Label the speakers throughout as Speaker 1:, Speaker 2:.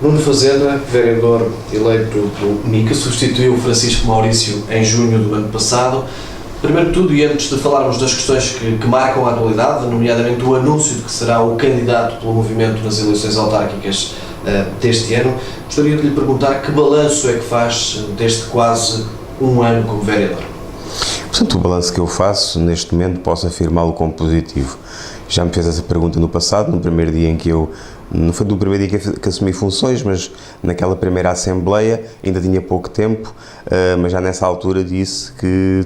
Speaker 1: Nuno Fazenda, vereador eleito pelo MICA, substituiu Francisco Maurício em junho do ano passado. Primeiro de tudo, e antes de falarmos das questões que marcam a atualidade, nomeadamente o anúncio de que será o candidato pelo movimento nas eleições autárquicas deste ano, gostaria de lhe perguntar que balanço é que faz deste quase um ano como vereador?
Speaker 2: Portanto, o balanço que eu faço, neste momento, posso afirmá-lo como positivo. Já me fez essa pergunta no passado, no primeiro dia em que eu, não foi no primeiro dia que assumi funções, mas naquela primeira Assembleia, ainda tinha pouco tempo, mas já nessa altura disse que,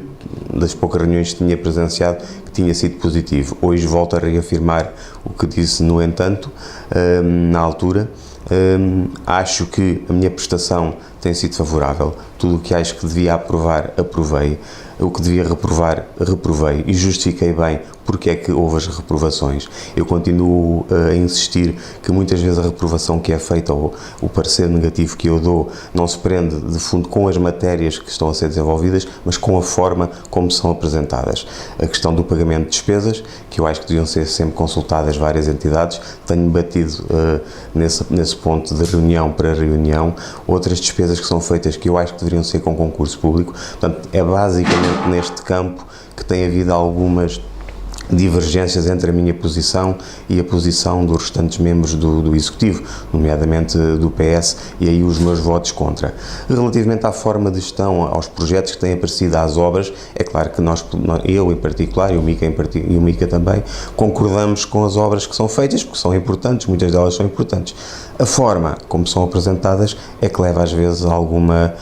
Speaker 2: das poucas reuniões que tinha presenciado, que tinha sido positivo. Hoje volto a reafirmar o que disse, no entanto, na altura. Acho que a minha prestação tem sido favorável. Tudo o que acho que devia aprovar, aprovei. O que devia reprovar, reprovei e justifiquei bem porque é que houve as reprovações. Eu continuo a insistir que muitas vezes a reprovação que é feita ou o parecer negativo que eu dou não se prende de fundo com as matérias que estão a ser desenvolvidas, mas com a forma como são apresentadas. A questão do pagamento de despesas, que eu acho que deviam ser sempre consultadas várias entidades, tenho batido nesse ponto de reunião para reunião. Outras despesas que são feitas que eu acho que deveriam ser com concurso público. Portanto, é basicamente neste campo que tem havido algumas divergências entre a minha posição e a posição dos restantes membros do Executivo, nomeadamente do PS, e aí os meus votos contra. Relativamente à forma de gestão, aos projetos que têm aparecido, às obras, é claro que eu em particular, e o MICA também, concordamos com as obras que são feitas, porque são importantes, muitas delas são importantes. A forma como são apresentadas é que leva às vezes a alguma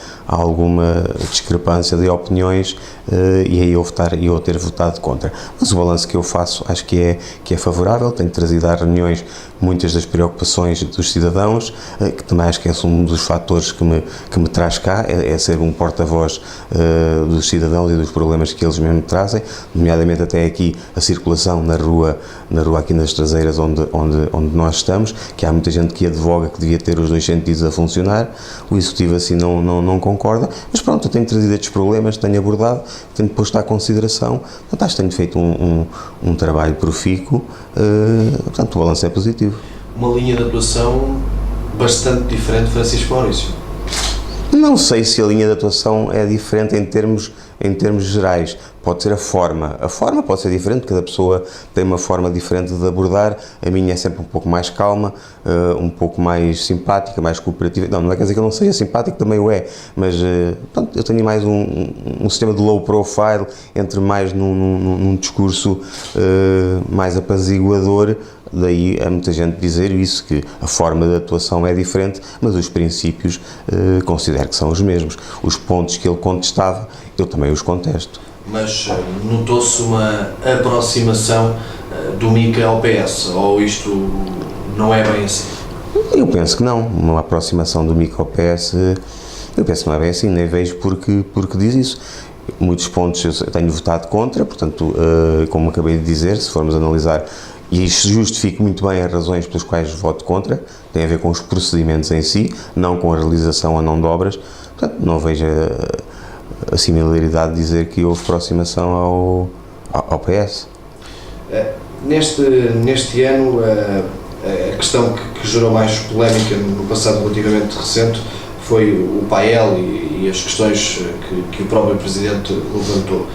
Speaker 2: discrepância de opiniões e aí eu ter votado contra. Mas o balanço que eu faço acho que é favorável. Tenho trazido às reuniões muitas das preocupações dos cidadãos, que também acho que é um dos fatores que me traz cá, é ser um porta-voz dos cidadãos e dos problemas que eles mesmo trazem, nomeadamente até aqui a circulação na rua aqui nas traseiras onde nós estamos, que há muita gente que advoga que devia ter os dois sentidos a funcionar. O Executivo assim não concorda, mas pronto, eu tenho trazido estes problemas, tenho abordado, tenho posto à consideração, portanto acho que tenho feito um trabalho profícuo, portanto o balanço é positivo.
Speaker 1: Uma linha de atuação bastante diferente de Francisco Maurício.
Speaker 2: Não sei se a linha de atuação é diferente em termos gerais. Pode ser a forma. A forma pode ser diferente, cada pessoa tem uma forma diferente de abordar. A minha é sempre um pouco mais calma, um pouco mais simpática, mais cooperativa. Não é quer dizer que eu não seja simpático, também o é, mas pronto, eu tenho mais um sistema de low profile, entre mais num discurso mais apaziguador. Daí há muita gente dizer isso, que a forma de atuação é diferente, mas os princípios considero que são os mesmos. Os pontos que ele contestava, eu também os contesto.
Speaker 1: Mas notou-se uma aproximação do MICA ao PS, ou isto não é bem assim?
Speaker 2: Eu penso que não. Uma aproximação do MICA ao PS, eu penso que não é bem assim, nem vejo porque diz isso. Muitos pontos eu tenho votado contra, portanto, como acabei de dizer, se formos analisar, e isto justifica muito bem as razões pelas quais voto contra, tem a ver com os procedimentos em si, não com a realização ou não de obras, portanto, não vejo a similaridade de dizer que houve aproximação ao PS.
Speaker 1: Neste ano, a questão que gerou mais polémica no passado relativamente recente foi o PAEL e as questões que o próprio Presidente levantou.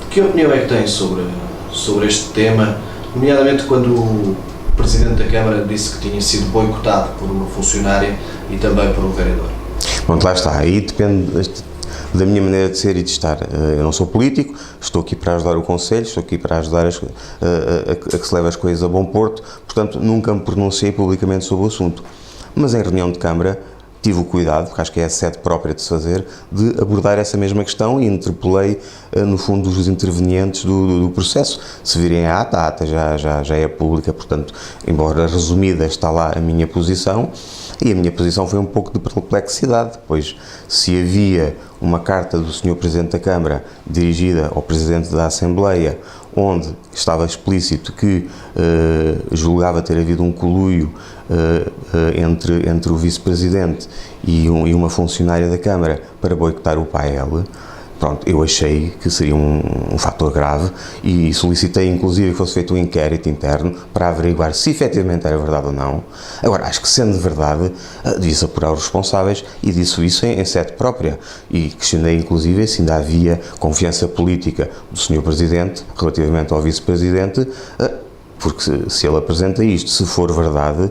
Speaker 1: Que opinião é que tem sobre este tema, nomeadamente quando o Presidente da Câmara disse que tinha sido boicotado por uma funcionária e também por um vereador?
Speaker 2: Pronto, lá está. Aí depende da minha maneira de ser e de estar. Eu não sou político, estou aqui para ajudar o Conselho, estou aqui para ajudar a que se leve as coisas a bom porto, portanto nunca me pronunciei publicamente sobre o assunto. Mas em reunião de Câmara tive o cuidado, porque acho que é a sede própria de se fazer, de abordar essa mesma questão e interpelei, no fundo, os intervenientes do processo. Se virem a ata já é pública, portanto, embora resumida, está lá a minha posição, e a minha posição foi um pouco de perplexidade, pois se havia uma carta do Sr. Presidente da Câmara dirigida ao Presidente da Assembleia, onde estava explícito que julgava ter havido um conluio entre o Vice-Presidente e uma funcionária da Câmara para boicotar o PAEL, Pronto, eu achei que seria um fator grave e solicitei inclusive que fosse feito um inquérito interno para averiguar se efetivamente era verdade ou não. Agora, acho que sendo verdade, devia-se apurar os responsáveis e disse isso em sede própria. E questionei inclusive se ainda havia confiança política do Sr. Presidente relativamente ao Vice-Presidente, porque se ele apresenta isto, se for verdade,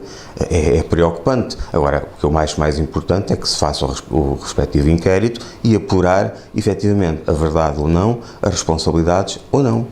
Speaker 2: é preocupante. Agora, o que eu acho mais importante é que se faça o respectivo inquérito e apurar, efetivamente, a verdade ou não, as responsabilidades ou não.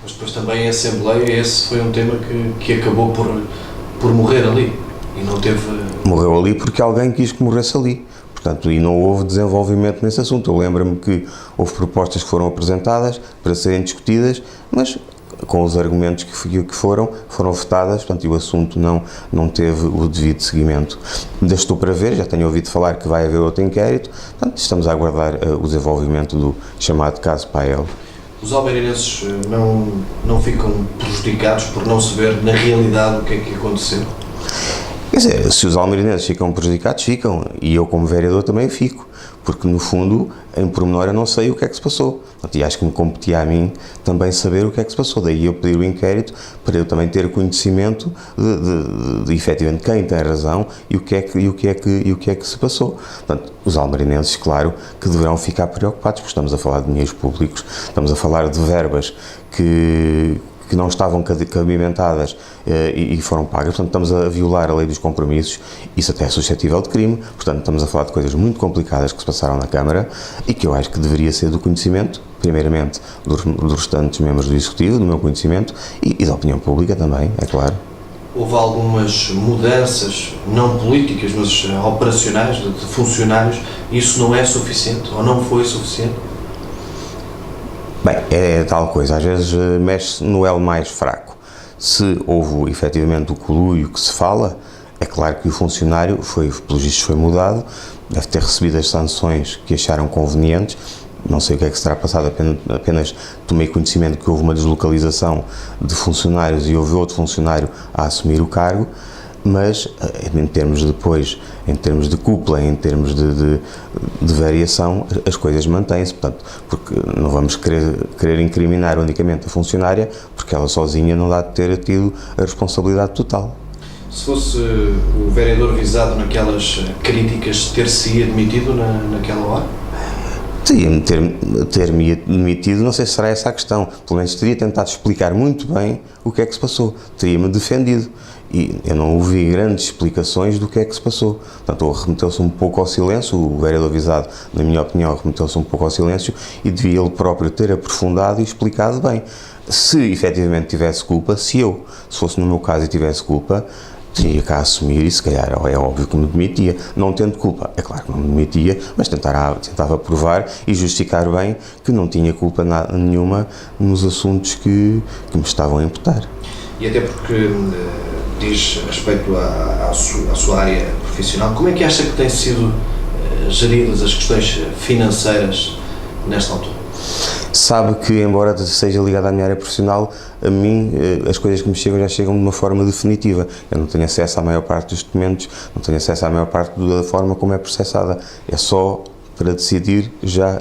Speaker 1: Mas depois também a Assembleia, esse foi um tema que acabou por morrer ali e não teve...
Speaker 2: Morreu ali porque alguém quis que morresse ali. Portanto, e não houve desenvolvimento nesse assunto. Eu lembro-me que houve propostas que foram apresentadas para serem discutidas, mas com os argumentos que foram votadas, portanto, e o assunto não teve o devido seguimento. Ainda estou para ver, já tenho ouvido falar que vai haver outro inquérito, portanto, estamos a aguardar o desenvolvimento do chamado caso Pael.
Speaker 1: Os almeirenses não ficam prejudicados por não se ver na realidade o que é que aconteceu?
Speaker 2: Quer dizer, se os almeirenses ficam prejudicados, ficam, e eu como vereador também fico, porque no fundo, em pormenor, eu não sei o que é que se passou. E acho que me competia a mim também saber o que é que se passou. Daí eu pedir o inquérito para eu também ter conhecimento de efetivamente quem tem razão e o que é que se passou. Portanto, os almeirenses, claro, que deverão ficar preocupados, porque estamos a falar de dinheiros públicos, estamos a falar de verbas que não estavam cabimentadas e foram pagas, portanto estamos a violar a lei dos compromissos, isso até é suscetível de crime, portanto estamos a falar de coisas muito complicadas que se passaram na Câmara e que eu acho que deveria ser do conhecimento, primeiramente dos restantes membros do Executivo, do meu conhecimento e da opinião pública também, é claro.
Speaker 1: Houve algumas mudanças, não políticas, mas operacionais, de funcionários, isso não é suficiente ou não foi suficiente?
Speaker 2: Bem, é tal coisa, às vezes mexe no elo mais fraco. Se houve efetivamente o conluio que se fala, é claro que o funcionário pelos vistos foi mudado, deve ter recebido as sanções que acharam convenientes, não sei o que é que se terá passado, apenas tomei conhecimento que houve uma deslocalização de funcionários e houve outro funcionário a assumir o cargo, mas em termos de cúpula, em termos de variação, as coisas mantêm-se, portanto, porque não vamos querer incriminar unicamente a funcionária, porque ela sozinha não dá de ter tido a responsabilidade total.
Speaker 1: Se fosse o vereador visado naquelas críticas, ter-se-ia demitido naquela hora?
Speaker 2: Teria-me ter-me demitido, não sei se será essa a questão, pelo menos teria tentado explicar muito bem o que é que se passou, teria-me defendido. E eu não ouvi grandes explicações do que é que se passou. Portanto, remeteu-se um pouco ao silêncio, o vereador visado, na minha opinião, remeteu-se um pouco ao silêncio e devia ele próprio ter aprofundado e explicado bem. Se efetivamente tivesse culpa, se fosse no meu caso e tivesse culpa, teria que assumir e se calhar é óbvio que me demitia. Não tendo culpa, é claro que não me demitia, mas tentava provar e justificar bem que não tinha culpa nenhuma nos assuntos que me estavam a imputar.
Speaker 1: E até porque diz respeito à sua área profissional, como é que acha que têm sido geridas as questões financeiras nesta altura?
Speaker 2: Sabe que, embora seja ligado à minha área profissional, a mim as coisas que me chegam já chegam de uma forma definitiva. Eu não tenho acesso à maior parte dos documentos, não tenho acesso à maior parte da forma como é processada. É só para decidir já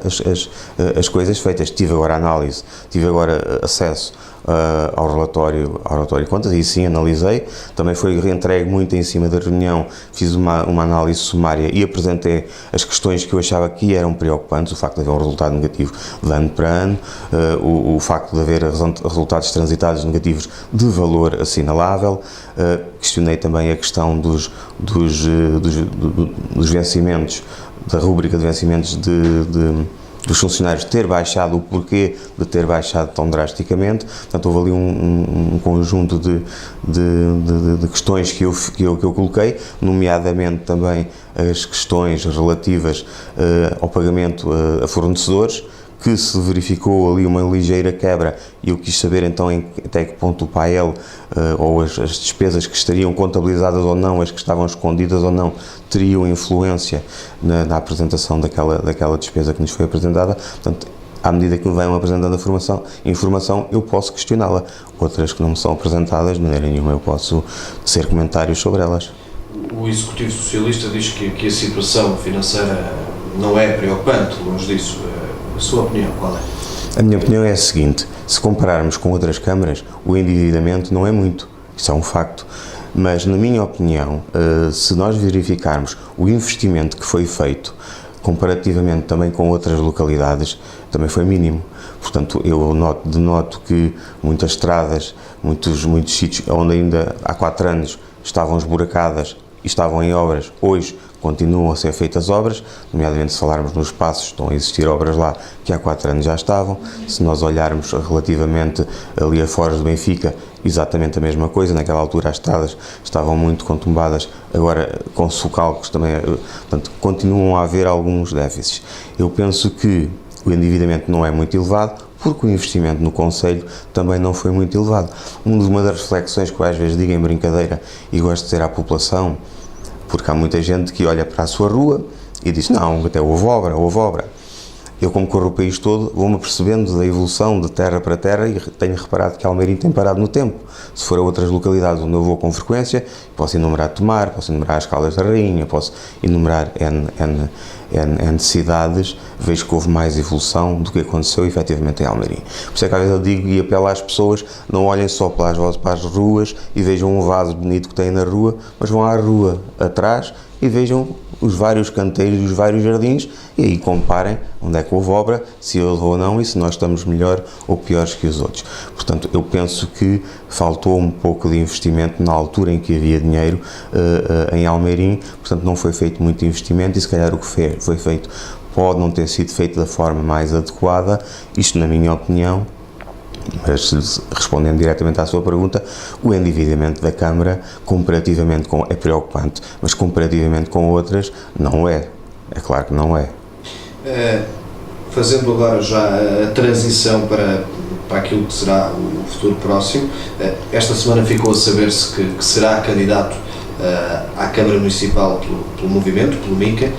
Speaker 2: as coisas feitas. Tive agora análise, tive agora acesso ao relatório de contas e sim analisei, também foi entregue muito em cima da reunião, fiz uma análise sumária e apresentei as questões que eu achava que eram preocupantes, o facto de haver um resultado negativo de ano para ano, o facto de haver resultados transitados negativos de valor assinalável, questionei também a questão dos vencimentos, da rúbrica de vencimentos dos funcionários ter baixado, o porquê de ter baixado tão drasticamente. Portanto, houve ali um conjunto de questões que eu coloquei, nomeadamente também as questões relativas ao pagamento a fornecedores, que se verificou ali uma ligeira quebra e eu quis saber então até que ponto o Pael ou as despesas que estariam contabilizadas ou não, as que estavam escondidas ou não, teriam influência na apresentação daquela despesa que nos foi apresentada. Portanto, à medida que me vão apresentando a informação, eu posso questioná-la. Outras que não me são apresentadas, de maneira nenhuma eu posso tecer comentários sobre elas.
Speaker 1: O Executivo Socialista diz que a situação financeira não é preocupante, longe disso. A sua opinião, qual é?
Speaker 2: A minha opinião é a seguinte: se compararmos com outras câmaras, o endividamento não é muito, isso é um facto. Mas, na minha opinião, se nós verificarmos o investimento que foi feito, comparativamente também com outras localidades, também foi mínimo. Portanto, eu denoto que muitas estradas, muitos sítios onde ainda há 4 anos estavam esburacadas e estavam em obras, hoje continuam a ser feitas obras, nomeadamente se falarmos nos espaços, estão a existir obras lá que há 4 anos já estavam. Se nós olharmos relativamente ali a Foz do Benfica, exatamente a mesma coisa, naquela altura as estradas estavam muito contumbadas, agora com socalcos também, portanto, continuam a haver alguns déficits. Eu penso que o endividamento não é muito elevado, porque o investimento no concelho também não foi muito elevado. Uma das reflexões que eu às vezes digo em brincadeira e gosto de dizer à população, porque há muita gente que olha para a sua rua e diz, não, até houve obra. Eu, como corro o país todo, vou-me apercebendo da evolução de terra para terra e tenho reparado que Almeirim tem parado no tempo. Se for a outras localidades onde eu vou com frequência, posso enumerar Tomar, posso enumerar as Caldas da Rainha, posso enumerar N cidades, vejo que houve mais evolução do que aconteceu efetivamente em Almeirim. Por isso é que às vezes eu digo e apelo às pessoas, não olhem só para as ruas e vejam um vaso bonito que têm na rua, mas vão à rua atrás e vejam os vários canteiros e os vários jardins e aí comparem onde é que houve obra, se houve ou não e se nós estamos melhor ou piores que os outros. Portanto, eu penso que faltou um pouco de investimento na altura em que havia dinheiro em Almeirim, portanto não foi feito muito investimento e se calhar o que foi feito pode não ter sido feito da forma mais adequada, isto na minha opinião. Mas, respondendo diretamente à sua pergunta, o endividamento da Câmara, comparativamente com, é preocupante, mas comparativamente com outras, não é. É claro que não é.
Speaker 1: Fazendo agora já a transição para aquilo que será o futuro próximo, esta semana ficou a saber-se que será candidato à Câmara Municipal pelo movimento, pelo MICA.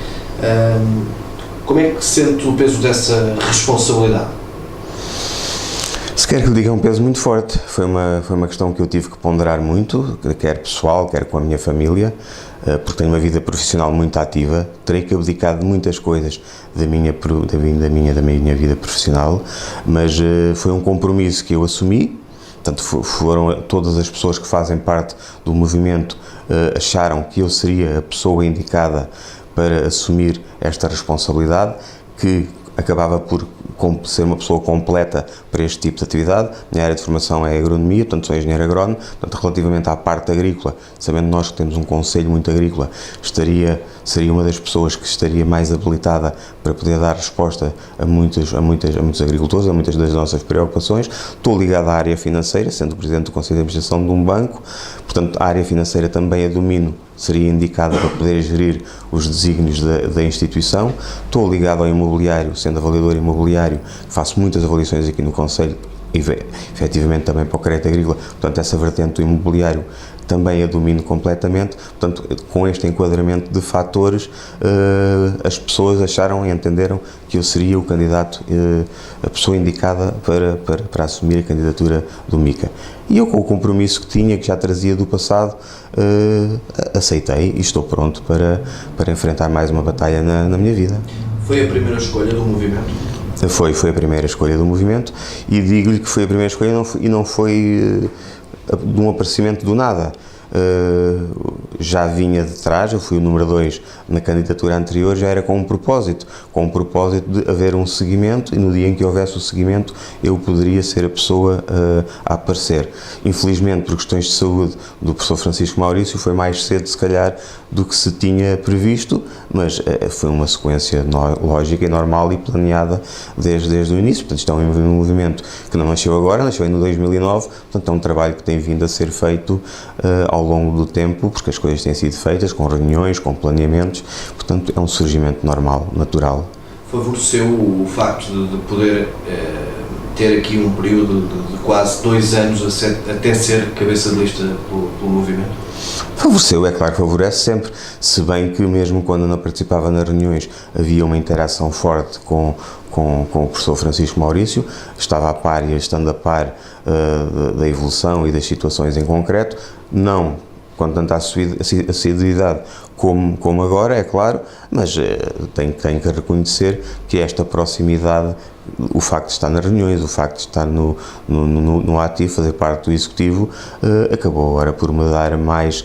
Speaker 1: Como é que sente o peso dessa responsabilidade?
Speaker 2: Se quer que lhe diga, é um peso muito forte. Foi uma questão que eu tive que ponderar muito, quer pessoal, quer com a minha família, porque tenho uma vida profissional muito ativa. Terei que abdicar de muitas coisas da minha vida profissional, mas foi um compromisso que eu assumi. Portanto, foram todas as pessoas que fazem parte do movimento acharam que eu seria a pessoa indicada para assumir esta responsabilidade, que acabava por ser uma pessoa completa para este tipo de atividade. Minha área de formação é agronomia, portanto sou engenheiro agrónomo, portanto relativamente à parte agrícola, sabendo nós que temos um concelho muito agrícola, seria uma das pessoas que estaria mais habilitada para poder dar resposta a muitos agricultores, a muitas das nossas preocupações. Estou ligado à área financeira, sendo presidente do Conselho de Administração de um banco, portanto a área financeira também a domino, seria indicada para poder gerir os desígnios da instituição. Estou ligado ao imobiliário, sendo avaliador imobiliário, faço muitas avaliações aqui no Conselho e efetivamente também para o crédito agrícola, portanto essa vertente do imobiliário também a domino completamente. Portanto, com este enquadramento de fatores, as pessoas acharam e entenderam que eu seria o candidato, a pessoa indicada para assumir a candidatura do MICA. E eu, com o compromisso que tinha, que já trazia do passado, aceitei e estou pronto para enfrentar mais uma batalha na minha vida.
Speaker 1: Foi a primeira escolha do movimento?
Speaker 2: Foi a primeira escolha do movimento e digo-lhe que foi a primeira escolha e não foi de um aparecimento do nada. Já vinha de trás, eu fui o número 2 na candidatura anterior, já era com um propósito de haver um seguimento e no dia em que houvesse o seguimento eu poderia ser a pessoa a aparecer. Infelizmente, por questões de saúde do professor Francisco Maurício, foi mais cedo se calhar do que se tinha previsto, mas foi uma sequência lógica e normal e planeada desde o início. Portanto, isto é um movimento que não nasceu agora, nasceu em 2009, portanto é um trabalho que tem vindo a ser feito ao longo do tempo, porque as coisas têm sido feitas com reuniões, com planeamentos, portanto é um surgimento normal, natural.
Speaker 1: Favoreceu o facto de poder ter aqui um período de quase 2 anos até ser cabeça de lista pelo movimento?
Speaker 2: Favoreceu, é claro que favorece sempre, se bem que mesmo quando não participava nas reuniões havia uma interação forte com o professor Francisco Maurício, estava a par e estando a par da evolução e das situações em concreto, não com tanta assiduidade como agora, é claro, mas tenho que reconhecer que esta proximidade, o facto de estar nas reuniões, o facto de estar no ativo, fazer parte do executivo, acabou agora por me dar mais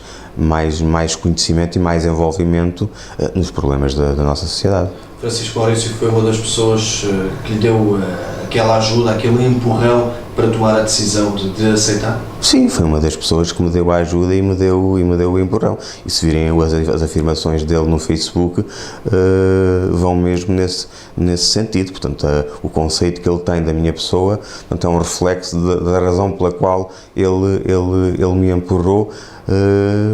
Speaker 2: conhecimento e mais envolvimento nos problemas da nossa sociedade.
Speaker 1: Francisco Maurício foi uma das pessoas que lhe deu aquela ajuda, aquele empurrão para tomar a decisão de aceitar?
Speaker 2: Sim, foi uma das pessoas que me deu a ajuda e me deu o empurrão. E se virem as afirmações dele no Facebook, vão mesmo nesse sentido. Portanto, o conceito que ele tem da minha pessoa, portanto, é um reflexo da razão pela qual ele me empurrou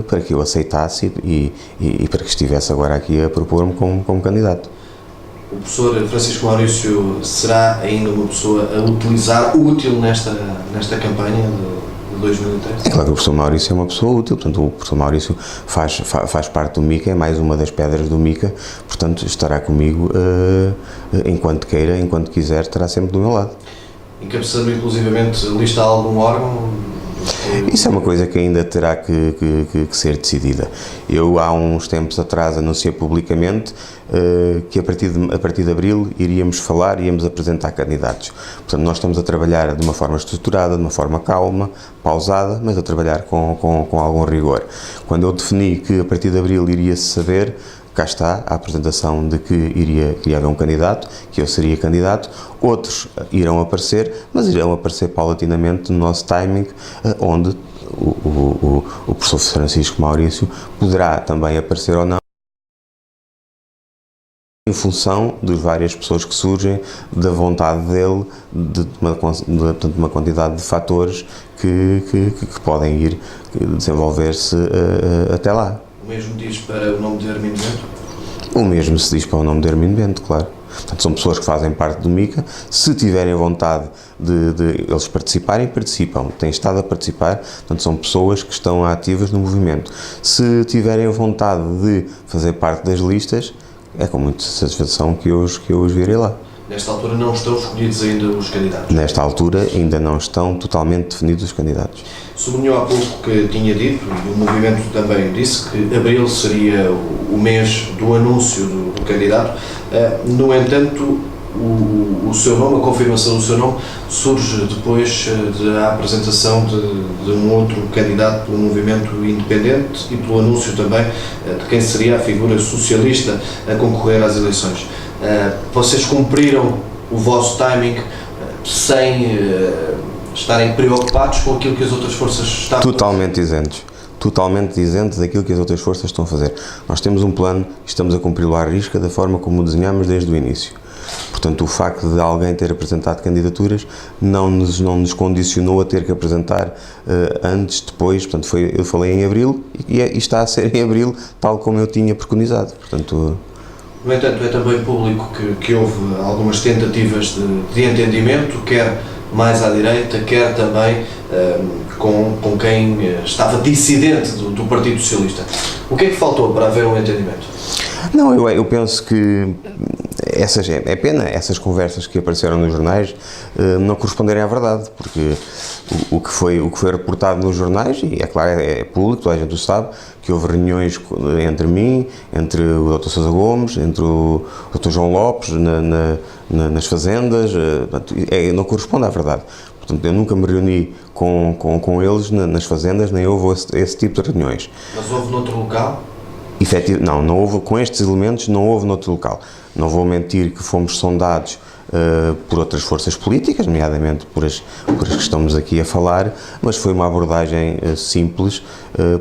Speaker 2: para que eu aceitasse e para que estivesse agora aqui a propor-me como candidato.
Speaker 1: O professor Francisco Maurício será ainda uma pessoa a utilizar, útil nesta campanha de 2003?
Speaker 2: É claro que o professor Maurício é uma pessoa útil, portanto o professor Maurício faz parte do MICA, é mais uma das pedras do MICA, portanto estará comigo enquanto queira, enquanto quiser, estará sempre do meu lado.
Speaker 1: Encabeçando inclusivamente lista de algum órgão?
Speaker 2: Isso é uma coisa que ainda terá que ser decidida. Eu, há uns tempos atrás, anunciei publicamente que a partir de abril íamos apresentar candidatos. Portanto, nós estamos a trabalhar de uma forma estruturada, de uma forma calma, pausada, mas a trabalhar com algum rigor. Quando eu defini que a partir de abril iria-se saber, cá está a apresentação de que iria haver um candidato, que eu seria candidato, outros irão aparecer, mas irão aparecer paulatinamente no nosso timing, onde o professor Francisco Maurício poderá também aparecer ou não, em função das várias pessoas que surgem, da vontade dele, de uma quantidade de fatores que podem ir desenvolver-se até lá.
Speaker 1: O mesmo diz para o nome de Hermínio Bento?
Speaker 2: O mesmo se diz para o nome de Hermínio Bento, claro. Portanto, são pessoas que fazem parte do MICA, se tiverem vontade de eles participarem, participam, têm estado a participar, portanto, são pessoas que estão ativas no movimento. Se tiverem vontade de fazer parte das listas, é com muita satisfação que eu os virei lá.
Speaker 1: Nesta altura não estão escolhidos ainda os candidatos?
Speaker 2: Nesta altura ainda não estão totalmente definidos os candidatos.
Speaker 1: Sublinhou há pouco que tinha dito, e o movimento também disse, que abril seria o mês do anúncio do candidato. No entanto, o seu nome, a confirmação do seu nome, surge depois da apresentação de um outro candidato do movimento independente e pelo anúncio também de quem seria a figura socialista a concorrer às eleições. Vocês cumpriram o vosso timing sem estarem preocupados com aquilo que as outras forças estão a fazer?
Speaker 2: Totalmente isentos daquilo que as outras forças estão a fazer. Nós temos um plano e estamos a cumpri-lo à risca da forma como o desenhamos desde o início. Portanto, o facto de alguém ter apresentado candidaturas não nos condicionou a ter que apresentar antes, depois. Portanto, eu falei em abril e está a ser em abril, tal como eu tinha preconizado. Portanto,
Speaker 1: no entanto, é também público que houve algumas tentativas de entendimento, quer mais à direita, quer também com quem estava dissidente do Partido Socialista. O que é que faltou para haver um entendimento?
Speaker 2: Não, eu penso que é pena essas conversas que apareceram nos jornais não corresponderem à verdade, porque o que foi reportado nos jornais, e é claro, é público, toda a gente o sabe, que houve reuniões entre mim, entre o Dr. Sousa Gomes, entre o Dr. João Lopes nas fazendas, não corresponde à verdade. Portanto, eu nunca me reuni com eles nas fazendas, nem houve esse tipo de reuniões.
Speaker 1: Mas houve noutro local?
Speaker 2: Não houve, com estes elementos não houve noutro local. Não vou mentir que fomos sondados por outras forças políticas, nomeadamente por as que estamos aqui a falar, mas foi uma abordagem simples,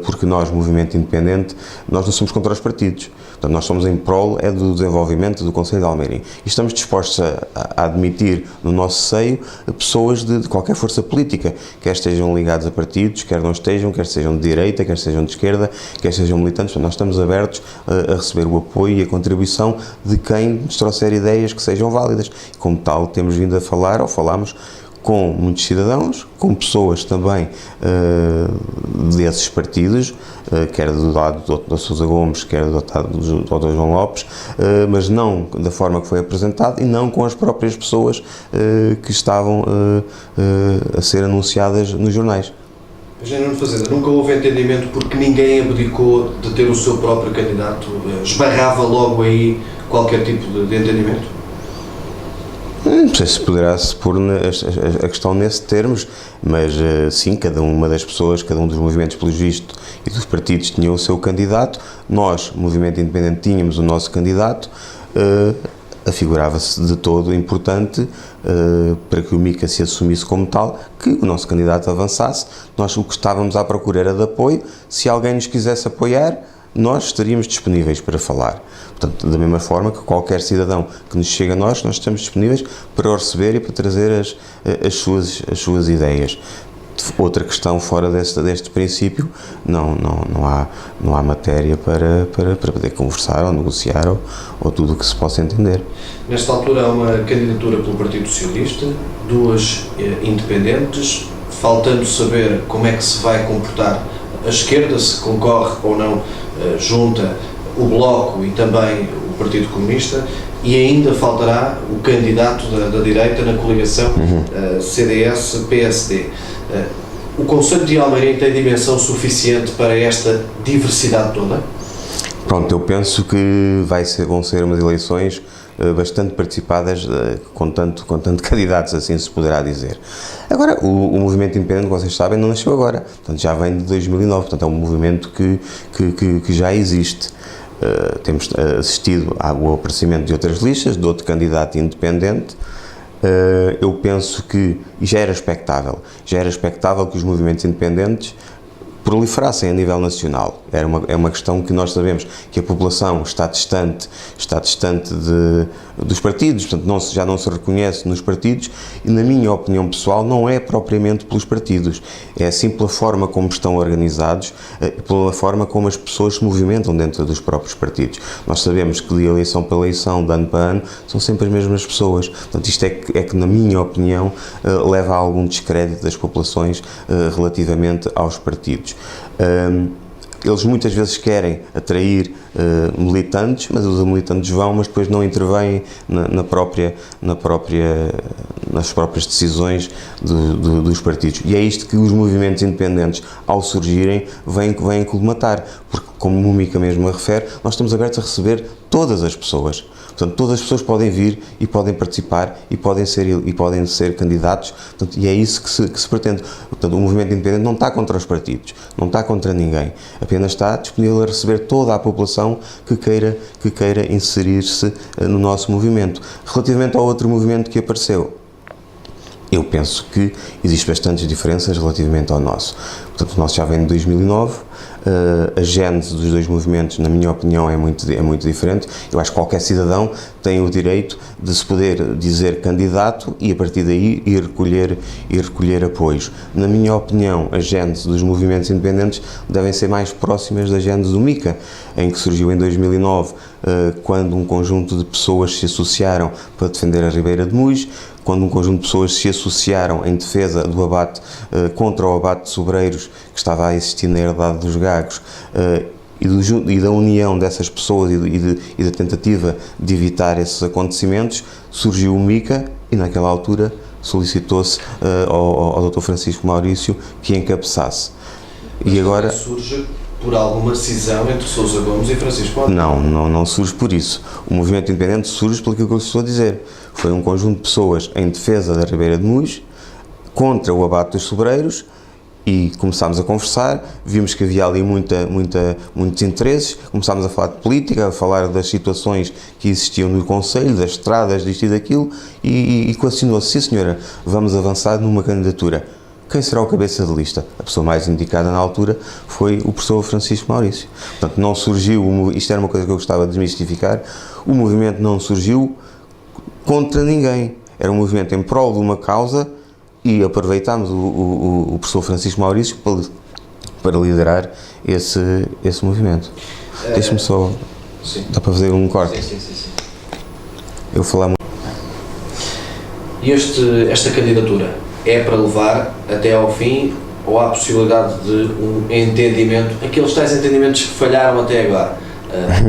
Speaker 2: porque nós, Movimento Independente, nós não somos contra os partidos. Portanto, nós somos em prol do desenvolvimento do Concelho de Almeirim e estamos dispostos a admitir no nosso seio pessoas de qualquer força política, quer estejam ligados a partidos, quer não estejam, quer sejam de direita, quer sejam de esquerda, quer sejam militantes. Portanto, nós estamos abertos a receber o apoio e a contribuição de quem nos trouxer ideias que sejam válidas. E, como tal, temos vindo a falar, ou falamos, com muitos cidadãos, com pessoas também desses partidos, quer do lado do Dr. Sousa Gomes, quer do lado do Dr. João Lopes, mas não da forma que foi apresentado e não com as próprias pessoas que estavam a ser anunciadas nos jornais.
Speaker 1: Engenheiro Nuno Fazenda, nunca houve entendimento porque ninguém abdicou de ter o seu próprio candidato? Esbarrava logo aí qualquer tipo de entendimento?
Speaker 2: Não sei se poderá se pôr a questão nesses termos, mas sim, cada uma das pessoas, cada um dos movimentos, pelos vistos, e dos partidos tinham o seu candidato. Nós, Movimento Independente, tínhamos o nosso candidato. Afigurava-se de todo importante para que o MICA se assumisse como tal, que o nosso candidato avançasse. Nós o que estávamos à procura era de apoio. Se alguém nos quisesse apoiar, nós estaríamos disponíveis para falar. Portanto, da mesma forma que qualquer cidadão que nos chega a nós estamos disponíveis para o receber e para trazer as suas ideias. Outra questão fora deste princípio, não há matéria para poder conversar ou negociar ou tudo o que se possa entender.
Speaker 1: Nesta altura há uma candidatura pelo Partido Socialista, 2 independentes, faltando saber como é que se vai comportar a esquerda, se concorre ou não, junta o Bloco e também o Partido Comunista, e ainda faltará o candidato da direita na coligação CDS-PSD. O Concelho de Almeirim tem dimensão suficiente para esta diversidade toda?
Speaker 2: Pronto, eu penso que vão ser umas eleições bastante participadas, com tanto candidatos, assim se poderá dizer. Agora, o movimento independente, vocês sabem, não nasceu agora, portanto já vem de 2009, portanto é um movimento que já existe. Temos assistido ao aparecimento de outras listas, de outro candidato independente. Eu penso que, e já era expectável que os movimentos independentes proliferassem a nível nacional. É uma questão que nós sabemos que a população está distante dos partidos, portanto já não se reconhece nos partidos, e na minha opinião pessoal não é propriamente pelos partidos, é assim pela forma como estão organizados, pela forma como as pessoas se movimentam dentro dos próprios partidos. Nós sabemos que de eleição para eleição, de ano para ano, são sempre as mesmas pessoas. Portanto, isto é que na minha opinião, leva a algum descrédito das populações relativamente aos partidos. Eles muitas vezes querem atrair militantes, mas os militantes vão, mas depois não intervêm nas próprias decisões dos partidos. E é isto que os movimentos independentes, ao surgirem, vêm colmatar, porque, como o MICA mesmo a refere, nós estamos abertos a receber todas as pessoas. Portanto, todas as pessoas podem vir e podem participar e podem ser candidatos, portanto, e é isso que se pretende. Portanto, o movimento independente não está contra os partidos, não está contra ninguém, apenas está disponível a receber toda a população que queira inserir-se no nosso movimento. Relativamente ao outro movimento que apareceu, eu penso que existem bastantes diferenças relativamente ao nosso. Portanto, o nosso já vem de 2009, a gênese dos dois movimentos, na minha opinião, é muito diferente. Eu acho que qualquer cidadão tem o direito de se poder dizer candidato e, a partir daí, ir recolher apoios. Na minha opinião, a gênese dos movimentos independentes devem ser mais próximas da gênese do MICA, em que surgiu em 2009, quando um conjunto de pessoas se associaram para defender a Ribeira de Muis, quando um conjunto de pessoas se associaram em defesa do abate, contra o abate de sobreiros que estava a existir na herdade dos Gagos, e da união dessas pessoas e da tentativa de evitar esses acontecimentos, surgiu o MICA e naquela altura solicitou-se ao Dr. Francisco Maurício que encabeçasse.
Speaker 1: E agora surge por alguma cisão entre Sousa Gomes e Francisco Maurício?
Speaker 2: Não surge por isso. O movimento independente surge pelo que eu estou a dizer. Foi um conjunto de pessoas em defesa da Ribeira de Muis, contra o abate dos sobreiros, e começámos a conversar, vimos que havia ali muitos interesses, começámos a falar de política, a falar das situações que existiam no Conselho, das estradas, disto e daquilo, e equacionou-se: sim senhora, vamos avançar numa candidatura. Quem será o cabeça de lista? A pessoa mais indicada na altura foi o professor Francisco Maurício. Portanto, não surgiu, isto era uma coisa que eu gostava de desmistificar, o movimento não surgiu contra ninguém, era um movimento em prol de uma causa, e aproveitámos o professor Francisco Maurício para liderar esse movimento. Deixa-me só...
Speaker 1: Sim.
Speaker 2: Dá para fazer um corte?
Speaker 1: Sim.
Speaker 2: Eu falar muito.
Speaker 1: E esta candidatura é para levar até ao fim, ou há a possibilidade de um entendimento, aqueles tais entendimentos que falharam até agora,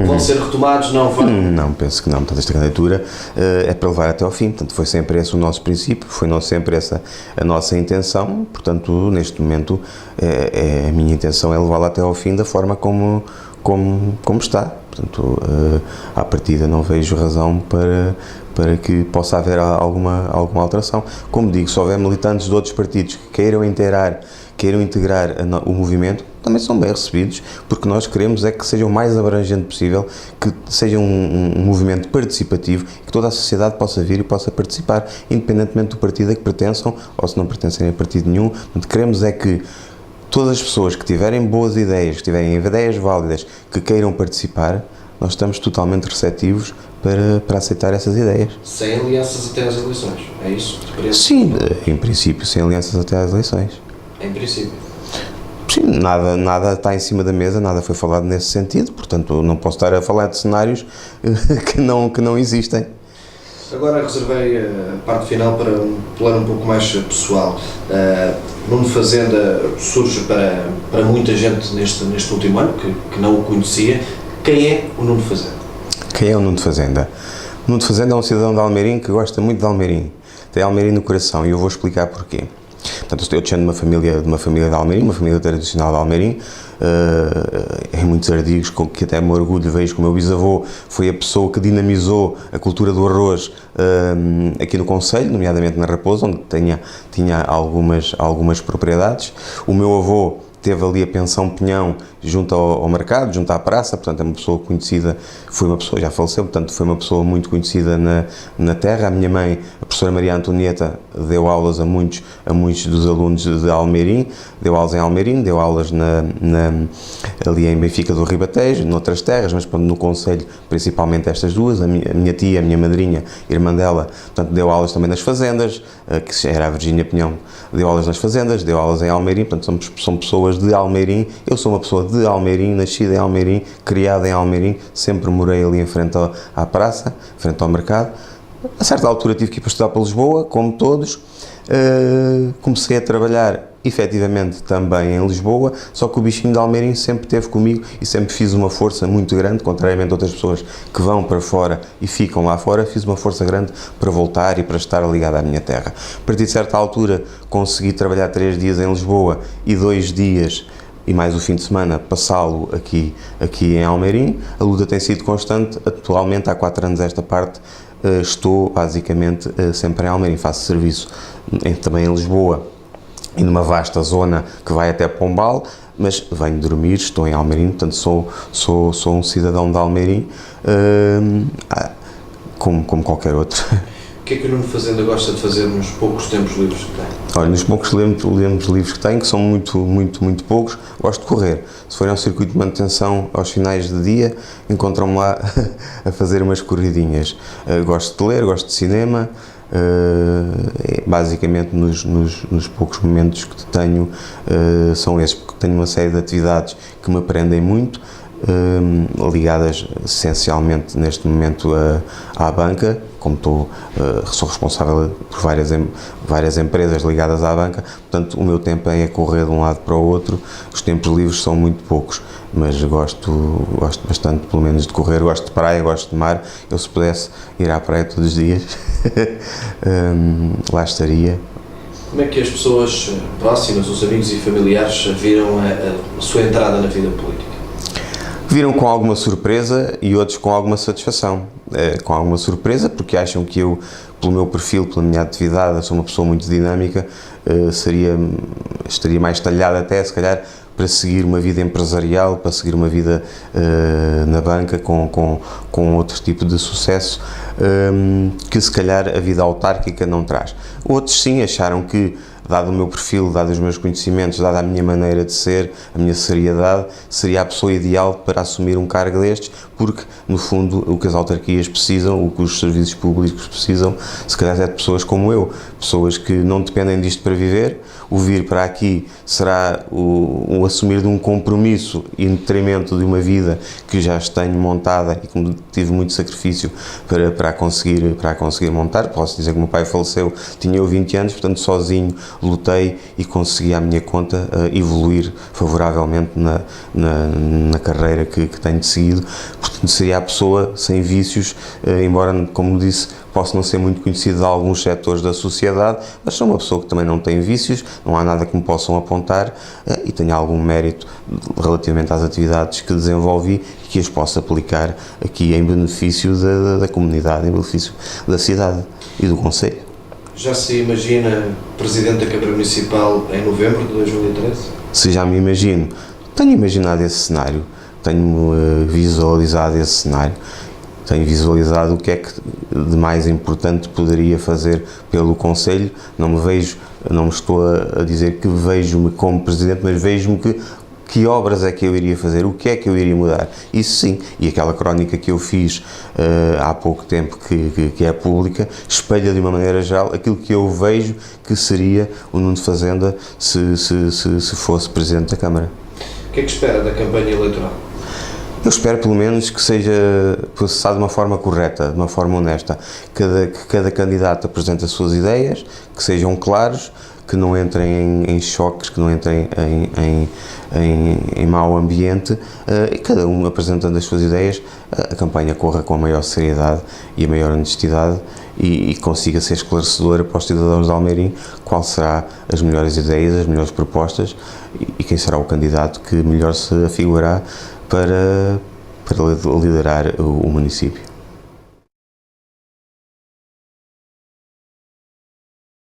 Speaker 1: Vão ser retomados? Não vão?
Speaker 2: Não, penso que não. Portanto, esta candidatura é para levar até ao fim. Portanto, foi sempre esse o nosso princípio, foi não sempre essa a nossa intenção. Portanto, neste momento, a minha intenção é levá-la até ao fim da forma como está. Portanto, à partida não vejo razão para que possa haver alguma alteração. Como digo, se houver militantes de outros partidos que queiram integrar o movimento, também são bem recebidos, porque nós queremos é que seja o mais abrangente possível, que seja um movimento participativo, que toda a sociedade possa vir e possa participar, independentemente do partido a que pertençam, ou se não pertencem a partido nenhum. Portanto, queremos é que todas as pessoas que tiverem boas ideias, que tiverem ideias válidas, que queiram participar, nós estamos totalmente receptivos para aceitar essas ideias.
Speaker 1: Sem alianças até às eleições, é isso?
Speaker 2: Sim, em princípio, sem alianças até às eleições.
Speaker 1: Em princípio.
Speaker 2: Sim, nada está em cima da mesa, nada foi falado nesse sentido, portanto não posso estar a falar de cenários que não existem.
Speaker 1: Agora reservei a parte final para um plano um pouco mais pessoal. Nuno Fazenda surge para muita gente neste último ano, que não o conhecia. Quem é o Nuno Fazenda? Quem é o Nuno Fazenda?
Speaker 2: O Nuno Fazenda é um cidadão de Almeirim que gosta muito de Almeirim, tem Almeirim no coração, e eu vou explicar porquê. Portanto, eu descendo de uma família de Almeirim, uma família tradicional de Almeirim. Em muitos artigos com que até me orgulho vejo que o meu bisavô foi a pessoa que dinamizou a cultura do arroz aqui no concelho, nomeadamente na Raposa, onde tinha algumas propriedades. O meu avô teve ali a pensão Pinhão junto ao mercado, junto à praça, portanto é uma pessoa conhecida, foi uma pessoa, já faleceu, portanto foi uma pessoa muito conhecida na terra. A minha mãe, a professora Maria Antonieta, deu aulas a muitos dos alunos de Almeirim, deu aulas em Almeirim, deu aulas ali em Benfica do Ribatejo, noutras terras, mas no concelho principalmente estas duas. A minha tia, a minha madrinha, irmã dela, portanto deu aulas também nas fazendas, que era a Virgínia Pinhão, deu aulas nas fazendas, deu aulas em Almeirim, portanto são pessoas de Almeirim. Eu sou uma pessoa de Almeirim, nascida em Almeirim, criada em Almeirim, sempre morei ali em frente à praça, em frente ao mercado. A certa altura tive que ir para estudar para Lisboa, como todos. Comecei a trabalhar efetivamente também em Lisboa, só que o bichinho de Almeirim sempre esteve comigo e sempre fiz uma força muito grande, contrariamente a outras pessoas que vão para fora e ficam lá fora, fiz uma força grande para voltar e para estar ligado à minha terra. A partir de certa altura consegui trabalhar 3 dias em Lisboa e 2 dias e mais o fim de semana passá-lo aqui em Almeirim. A luta tem sido constante. Atualmente, há 4 anos esta parte, estou basicamente sempre em Almeirim. Faço serviço também em Lisboa e numa vasta zona que vai até Pombal, mas venho dormir, estou em Almeirim, portanto sou um cidadão de Almeirim, como qualquer outro.
Speaker 1: O que é que o Nuno Fazenda gosta de fazer nos poucos tempos livres que tem?
Speaker 2: Olha, nos poucos tempos livres que tenho, que são muito poucos, gosto de correr. Se forem ao circuito de manutenção aos finais de dia, encontram-me lá a fazer umas corridinhas. Gosto de ler, gosto de cinema. Basicamente nos poucos momentos que tenho são esses, porque tenho uma série de atividades que me aprendem muito, ligadas essencialmente neste momento à banca. Como sou responsável por várias empresas ligadas à banca, portanto o meu tempo é correr de um lado para o outro. Os tempos livres são muito poucos, mas gosto bastante, pelo menos, de correr. Gosto de praia, gosto de mar. Eu, se pudesse ir à praia todos os dias, lá estaria.
Speaker 1: Como é que as pessoas próximas, os amigos e familiares, viram a sua entrada na vida política?
Speaker 2: Viram com alguma surpresa e outros com alguma satisfação. Com alguma surpresa, porque acham que eu, pelo meu perfil, pela minha atividade, sou uma pessoa muito dinâmica, estaria mais talhado até, se calhar, para seguir uma vida empresarial, para seguir uma vida na banca com outro tipo de sucesso, que se calhar a vida autárquica não traz. Outros sim acharam que, dado o meu perfil, dado os meus conhecimentos, dada a minha maneira de ser, a minha seriedade, seria a pessoa ideal para assumir um cargo destes, porque, no fundo, o que as autarquias precisam, o que os serviços públicos precisam, se calhar é de pessoas como eu, pessoas que não dependem disto para viver. O vir para aqui será o assumir de um compromisso em detrimento de uma vida que já tenho montada e que tive muito sacrifício para conseguir montar. Posso dizer que o meu pai faleceu, tinha eu 20 anos, portanto sozinho lutei e consegui à minha conta evoluir favoravelmente na carreira que tenho seguido. Portanto, seria a pessoa sem vícios, embora, como disse, posso não ser muito conhecido de alguns setores da sociedade, mas sou uma pessoa que também não tem vícios, não há nada que me possam apontar e tenho algum mérito relativamente às atividades que desenvolvi e que as posso aplicar aqui em benefício da comunidade, em benefício da cidade e do concelho.
Speaker 1: Já se imagina Presidente da Câmara Municipal em novembro de 2013?
Speaker 2: Se já me imagino, tenho imaginado esse cenário, tenho visualizado esse cenário, tenho visualizado o que é que de mais importante poderia fazer pelo concelho. Não me estou a dizer que vejo-me como Presidente, mas vejo-me que obras é que eu iria fazer, o que é que eu iria mudar. Isso sim, e aquela crónica que eu fiz há pouco tempo, que é pública, espelha de uma maneira geral aquilo que eu vejo que seria o Nuno Fazenda se fosse Presidente da Câmara.
Speaker 1: O que é que espera da campanha eleitoral?
Speaker 2: Eu espero, pelo menos, que seja processado de uma forma correta, de uma forma honesta, que cada candidato apresente as suas ideias, que sejam claros, que não entrem em choques, que não entrem em mau ambiente, e cada um apresentando as suas ideias, a campanha corra com a maior seriedade e a maior honestidade e consiga ser esclarecedora para os cidadãos de Almeirim qual será as melhores ideias, as melhores propostas e quem será o candidato que melhor se afigurará para liderar o município.